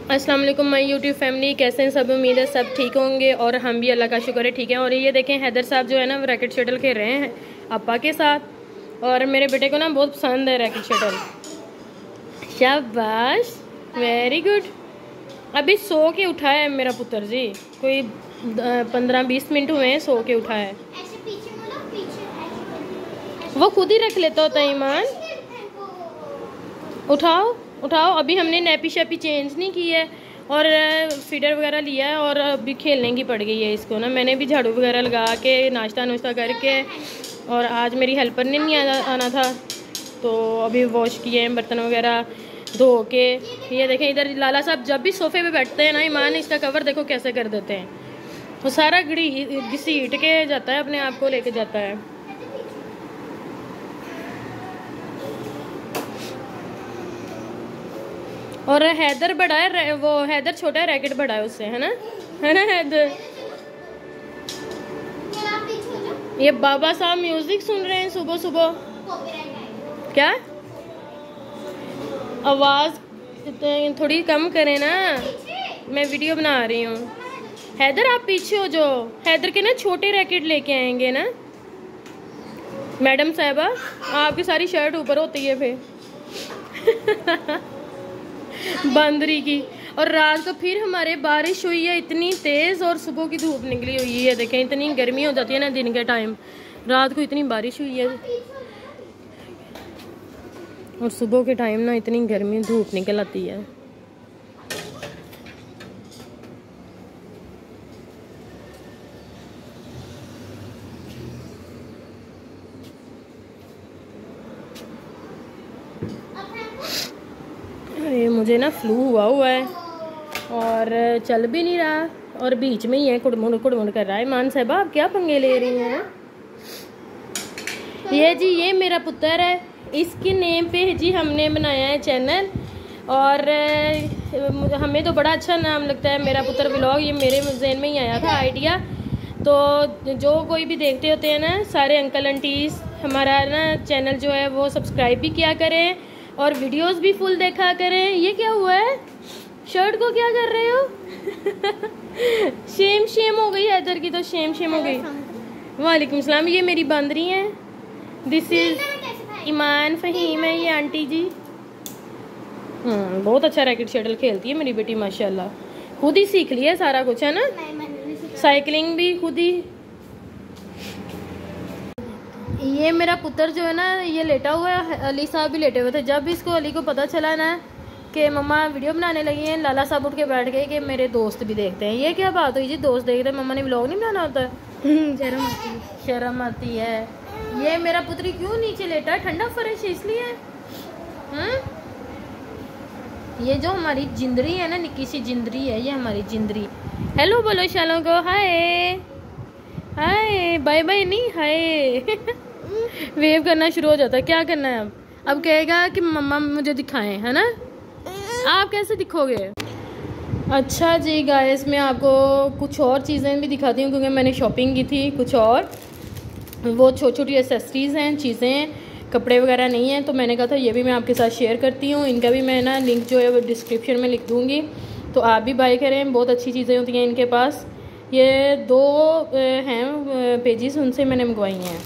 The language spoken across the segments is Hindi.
अस्सलाम वालेकुम माय यूट्यूब फैमिली, कैसे हैं सब। उम्मीद है सब ठीक होंगे और हम भी अल्लाह का शुक्र है ठीक है। और ये देखें हैदर साहब जो है ना वो रैकेट शटल खेल रहे हैं अप्पा के साथ और मेरे बेटे को ना बहुत पसंद है रैकेट शटल। शाबाश, वेरी गुड। अभी सो के उठा है मेरा पुत्र जी, कोई 15-20 मिनट हुए हैं सो के उठा है। वो खुद ही रख लेता होता है ईमान। उठाओ उठाओ, अभी हमने नैपी शैपी चेंज नहीं की है और फीडर वगैरह लिया है और अभी खेलने की पड़ गई है इसको ना। मैंने भी झाड़ू वगैरह लगा के नाश्ता नुश्ता करके, और आज मेरी हेल्पर ने नहीं आना था तो अभी वॉश किए हैं बर्तन वगैरह धो के। ये देखें इधर लाला साहब जब भी सोफे पे बैठते हैं ना ईमान, इसका कवर देखो कैसे कर देते हैं। वो सारा घसीट के जाता है, अपने आप को लेके जाता है। और हैदर बड़ा है, वो हैदर छोटा है, रैकेट बड़ा है उससे, है ना हैदर। ये बाबा साहब म्यूजिक सुन रहे हैं सुबह सुबह। क्या आवाज थोड़ी कम करें ना, मैं वीडियो बना रही हूँ। हैदर आप पीछे हो, जो हैदर के ना छोटे रैकेट लेके आएंगे ना मैडम साहबा, आपकी सारी शर्ट ऊपर होती है फिर बंदरी की। और रात को फिर हमारे बारिश हुई है इतनी तेज़ और सुबह की धूप निकली हुई है। देखें इतनी गर्मी हो जाती है ना दिन के टाइम, रात को इतनी बारिश हुई है और सुबह के टाइम ना इतनी गर्मी धूप निकल आती है। ये मुझे ना फ्लू हुआ है और चल भी नहीं रहा और बीच में ही है, कुड़मुड़ कर रहा है। ईमान साहबा आप क्या पंगे ले रही हैं। ये जी ये मेरा पुत्र है, इसके नेम पे जी हमने बनाया है चैनल और हमें तो बड़ा अच्छा नाम लगता है मेरा पुत्र व्लॉग। ये मेरे ज़हन में ही आया था आइडिया। तो जो कोई भी देखते होते हैं ना सारे अंकल आंटीज, हमारा ना चैनल जो है वो सब्सक्राइब भी किया करें और वीडियोस भी फुल देखा करें। ये क्या हुआ है, शर्ट को क्या कर रहे हो शेम हो गई है इधर की, तो शेम हो गई। वालेकुम सलाम। ये मेरी बंदरी है, दिस इज ईमान फहीम है ये आंटी जी। बहुत अच्छा रैकेट शटल खेलती है मेरी बेटी माशाल्लाह, खुद ही सीख लिया है सारा कुछ, है ना। साइकिलिंग भी खुद ही। ये मेरा पुत्र जो है ना ये लेटा हुआ है, अली साहब भी लेटे हुए थे। जब इसको अली को पता चला ना कि मम्मा वीडियो बनाने लगी हैं, लाला साहब उठ के बैठ गए कि मेरे दोस्त भी देखते हैं। ये क्या बात हुई जी, दोस्त देखते हैं, मम्मा ने व्लॉग नहीं बनाना होता है शर्म आती है। ये मेरा पुत्री क्यों नीचे लेटा है, ठंडा फर्श इसलिए। ये जो हमारी जिंदरी है ना, निक्की सी जिंदरी है ये हमारी जिंदरी। हेलो बोलो शालों को, हाय हाय, बाय बाय नहीं हाय वेव करना शुरू हो जाता है। क्या करना है अब कहेगा कि मम्मा मुझे दिखाएं, है ना। आप कैसे दिखोगे। अच्छा जी गाइस, मैं आपको कुछ और चीज़ें भी दिखाती हूँ क्योंकि मैंने शॉपिंग की थी कुछ और। वो छोटी छोटी एसेसरीज़ हैं, चीज़ें हैं, कपड़े वगैरह नहीं हैं, तो मैंने कहा था ये भी मैं आपके साथ शेयर करती हूँ। इनका भी मैं ना लिंक जो है वो डिस्क्रिप्शन में लिख दूँगी, तो आप भी बाय करें। बहुत अच्छी चीज़ें होती हैं इनके पास। ये 2 हैं पेजेस, उनसे मैंने मंगवाई हैं।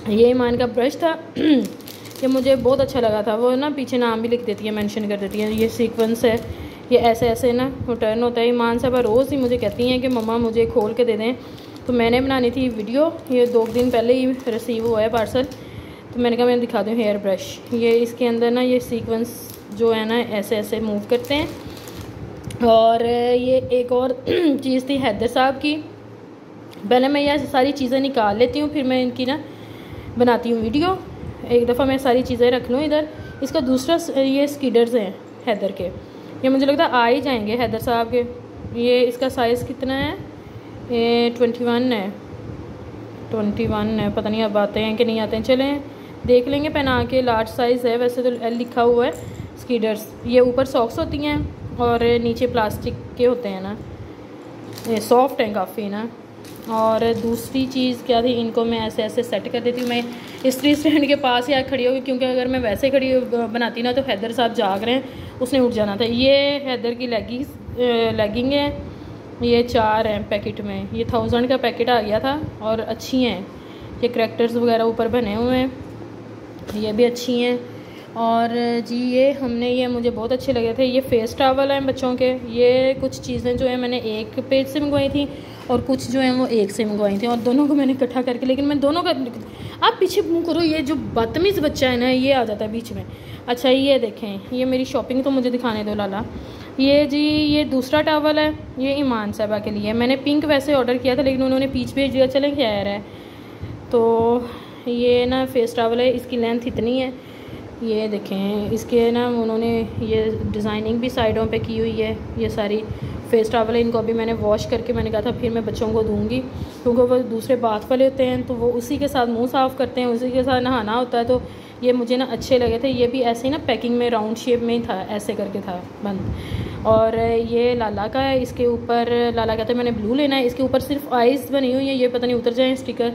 ये ईमान का ब्रश था ये मुझे बहुत अच्छा लगा था। वो ना पीछे नाम भी लिख देती है, मेंशन कर देती है। ये सीक्वेंस है, ये ऐसे ऐसे ना टर्न होता है। ईमान साहब रोज़ ही मुझे कहती हैं कि मम्मा मुझे खोल के दे दें, तो मैंने बनानी थी वीडियो। ये 2 दिन पहले ही रिसीव हुआ है पार्सल, तो मैंने कहा मैं दिखा दूँ हेयर ब्रश। ये इसके अंदर ना ये सीक्वेंस जो है ना ऐसे ऐसे मूव करते हैं। और ये एक और चीज़ थी हैदर साहब की। पहले मैं ये सारी चीज़ें निकाल लेती हूँ, फिर मैं इनकी ना बनाती हूँ वीडियो। एक दफ़ा मैं सारी चीज़ें रख लूँ इधर। इसका दूसरा ये स्कीडर्स हैं हैदर के, ये मुझे लगता है आ ही जाएंगे हैदर साहब के। ये इसका साइज़ कितना है, ये 21 है, 21 है, पता नहीं अब आते हैं कि नहीं आते हैं, चलें देख लेंगे पहना के। लार्ज साइज़ है वैसे तो, एल लिखा हुआ है स्कीडर्स। ये ऊपर सॉक्स होती हैं और नीचे प्लास्टिक के होते हैं ना, ये सॉफ्ट हैं काफ़ी ना। और दूसरी चीज़ क्या थी, इनको मैं ऐसे ऐसे सेट कर देती हूँ। मैं इस्त्री स्टैंड के पास ही खड़ी होगी, क्योंकि अगर मैं वैसे खड़ी बनाती ना तो हैदर साहब जाग रहे हैं, उसने उठ जाना था। ये हैदर की लेगिंग है, ये 4 हैं पैकेट में, ये 1000 का पैकेट आ गया था और अच्छी हैं। ये करैक्टर्स वगैरह ऊपर बने हुए हैं, ये भी अच्छी हैं। और जी ये हमने, ये मुझे बहुत अच्छे लगे थे। ये फेस टॉवल हैं बच्चों के। ये कुछ चीज़ें जो है मैंने एक पेज से मंगवाई थी और कुछ जो है वो एक से मंगवाई थी, और दोनों को मैंने इकट्ठा करके, लेकिन मैं दोनों का, आप पीछे मुँह करो, ये जो बदतमीज़ बच्चा है ना ये आ जाता है बीच में। अच्छा ये देखें, ये मेरी शॉपिंग तो मुझे दिखाने दो लाला। ये जी ये दूसरा टॉवल है, ये ईमान साहबा के लिए। मैंने पिंक वैसे ऑर्डर किया था लेकिन उन्होंने पीच भेज दिया, चलें खैर है। तो ये ना फेस टॉवल है, इसकी लेंथ इतनी है, ये देखें। इसके ना उन्होंने ये डिज़ाइनिंग भी साइडों पे की हुई है। ये सारी फेस टॉवल है, इनको अभी मैंने वॉश करके मैंने कहा था फिर मैं बच्चों को दूंगी, क्योंकि वो दूसरे बाथ वाले होते हैं तो वो उसी के साथ मुंह साफ़ करते हैं, उसी के साथ नहाना होता है। तो ये मुझे ना अच्छे लगे थे। ये भी ऐसे ही ना पैकिंग में राउंड शेप में ही था, ऐसे करके था बंद। और ये लाला का है, इसके ऊपर लाला कहते हैं मैंने ब्लू लेना है, इसके ऊपर सिर्फ आइज़ बनी हुई है, ये पता नहीं उतर जाए स्टिकर,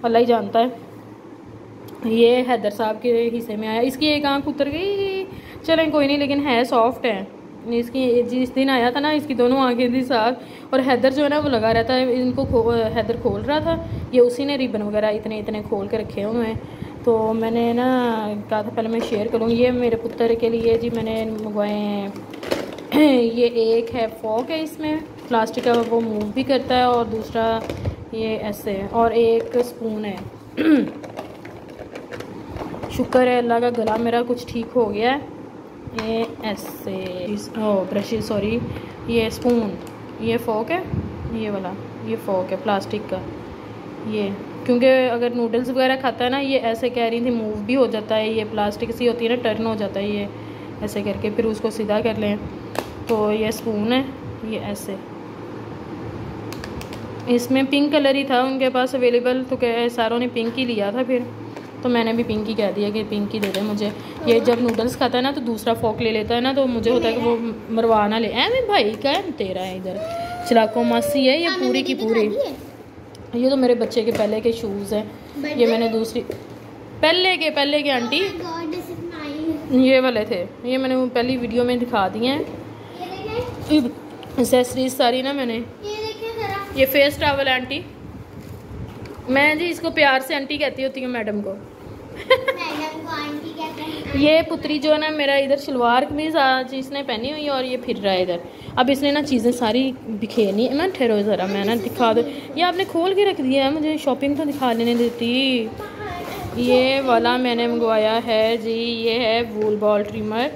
अल्लाह ही जानता है। ये हैदर साहब के हिस्से में आया, इसकी एक आंख उतर गई, चलें कोई नहीं, लेकिन है सॉफ्ट है। इसकी जिस दिन आया था ना इसकी दोनों आंखें थी साफ, और हैदर जो है ना वो लगा रहता है, इनको हैदर खोल रहा था, ये उसी ने रिबन वगैरह इतने इतने खोल के रखे हुए हैं। तो मैंने ना कहा था पहले मैं शेयर करूँगी। ये मेरे पुत्र के लिए जी मैंने मंगवाए हैं। ये एक है फॉक है, इसमें प्लास्टिक का, वो मूव भी करता है, और दूसरा ये ऐसे, और एक स्पून है। शुक्र है अल्लाह का गला मेरा कुछ ठीक हो गया है। ये ऐसे ब्रशेस, सॉरी, ये स्पून, ये फोक है, ये वाला ये फोक है प्लास्टिक का। ये क्योंकि अगर नूडल्स वगैरह खाता है ना, ये ऐसे कह रही थी मूव भी हो जाता है, ये प्लास्टिक सी होती है ना, टर्न हो जाता है, ये ऐसे करके फिर उसको सीधा कर लें। तो ये स्पून है, ये ऐसे, इसमें पिंक कलर ही था उनके पास अवेलेबल, तो क्या सारों ने पिंक ही लिया था, फिर तो मैंने भी पिंक ही कह दिया कि पिंक ही दे दे मुझे। ये जब नूडल्स खाता है ना तो दूसरा फोक ले लेता है ना, तो मुझे होता है कि वो मरवा ना ले। मैं भाई का है तेरा है इधर चलाको मासी है, ये पूरी की पूरी। ये तो मेरे बच्चे के पहले के शूज़ हैं, ये मैंने दूसरी पहले के आंटी ये वाले थे, ये मैंने पहली वीडियो में दिखा दिए हैं। एक्सेसरीज सारी ना मैंने, ये फेस टॉवल आंटी, मैं जी इसको प्यार से आंटी कहती होती हूँ मैडम को। आंटी कहते हैं। ये पुत्री जो है ना मेरा, इधर शलवार कमीज आज इसने पहनी हुई है और ये फिर रहा है इधर। अब इसने ना चीज़ें सारी बिखेरनी है। मैं ठहरो ज़रा, मैं ना दिखा दो, ये आपने खोल के रख दिया है, मुझे शॉपिंग तो दिखा लेने देती। ये वाला मैंने मंगवाया है जी, ये है वूल बॉल ट्रिमर,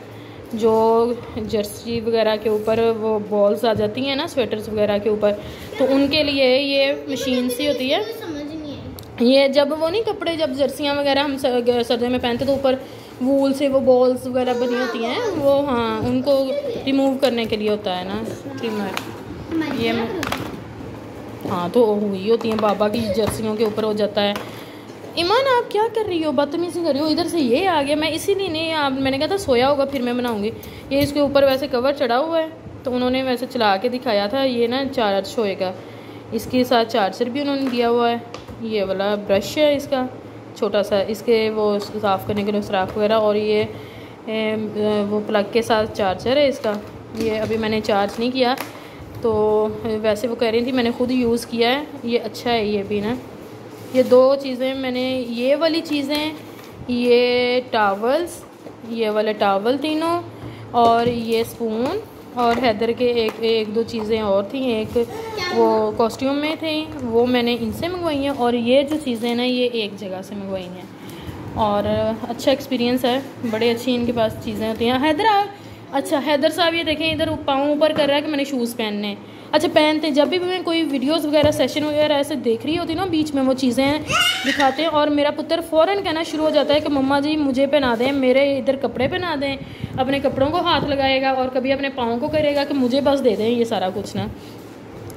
जो जर्सी वगैरह के ऊपर वो बॉल्स आ जाती हैं ना स्वेटर्स वगैरह के ऊपर, तो उनके लिए ये मशीन सी होती है। ये जब वो नहीं कपड़े, जब जर्सियाँ वगैरह हम सर्दियों में पहनते तो ऊपर वूल से वो बॉल्स वगैरह बनी होती हैं, वो हाँ उनको रिमूव करने के लिए होता है ना ट्रिमर। ये हाँ तो हुई होती हैं, बाबा की जर्सियों के ऊपर हो जाता है। ईमान आप क्या कर रही हो, बदतमीजी कर रही हो, इधर से ये आ गया। मैं इसीलिए नहीं, आप मैंने कहा था सोया होगा फिर मैं बनाऊँगी। ये इसके ऊपर वैसे कवर चढ़ा हुआ है, तो उन्होंने वैसे चला के दिखाया था। ये ना चार्ज होएगा, इसके साथ चार्जर भी उन्होंने दिया हुआ है। ये वाला ब्रश है इसका छोटा सा, इसके वो साफ़ करने के लिए सुराख वगैरह, और ये वो प्लग के साथ चार्जर है इसका। ये अभी मैंने चार्ज नहीं किया, तो वैसे वो कह रही थी, मैंने खुद यूज़ किया है, ये अच्छा है। ये भी ना, ये दो चीज़ें मैंने, ये वाली चीज़ें, ये टावल्स, ये वाले टावल तीनों, और ये स्पून, और हैदर के एक दो चीज़ें और थी, एक वो कॉस्ट्यूम में थे, वो मैंने इनसे मंगवाई हैं, और ये जो चीज़ें ना ये एक जगह से मंगवाई हैं। और अच्छा एक्सपीरियंस है, बड़े अच्छी इनके पास चीज़ें होती हैं। हैदर अच्छा हैदर साहब ये देखें, इधर पाँव ऊपर कर रहा है कि मैंने शूज़ पहनने। अच्छा पहनते, जब भी मैं कोई वीडियोस वगैरह सेशन वगैरह ऐसे देख रही होती ना, बीच में वो चीज़ें दिखाते हैं, और मेरा पुत्र फ़ौरन कहना शुरू हो जाता है कि मम्मा जी मुझे पहना दें, मेरे इधर कपड़े पहना दें। अपने कपड़ों को हाथ लगाएगा और कभी अपने पाँव को करेगा कि मुझे बस दे दें ये सारा कुछ ना।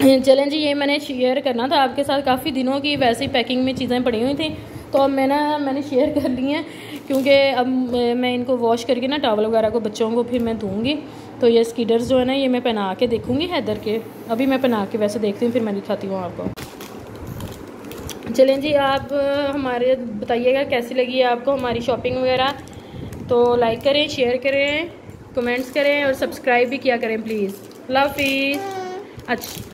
चलें जी, ये मैंने शेयर करना था आपके साथ। काफ़ी दिनों की वैसी पैकिंग में चीज़ें पड़ी हुई थी, तो अब मैंने शेयर कर ली हैं, क्योंकि अब मैं इनको वॉश करके ना टॉवल वगैरह को बच्चों को फिर मैं दूँगी। तो ये स्कीडर्स जो है ना, ये मैं पहना के देखूँगी हैदर के। अभी मैं पहना के वैसे देखती हूँ, फिर मैं दिखाती हूँ आपको। चलें जी, आप हमारे बताइएगा कैसी लगी है आपको हमारी शॉपिंग वगैरह। तो लाइक करें, शेयर करें, कमेंट्स करें और सब्सक्राइब भी किया करें प्लीज़। अल्लाह हाफिज़। अच्छा।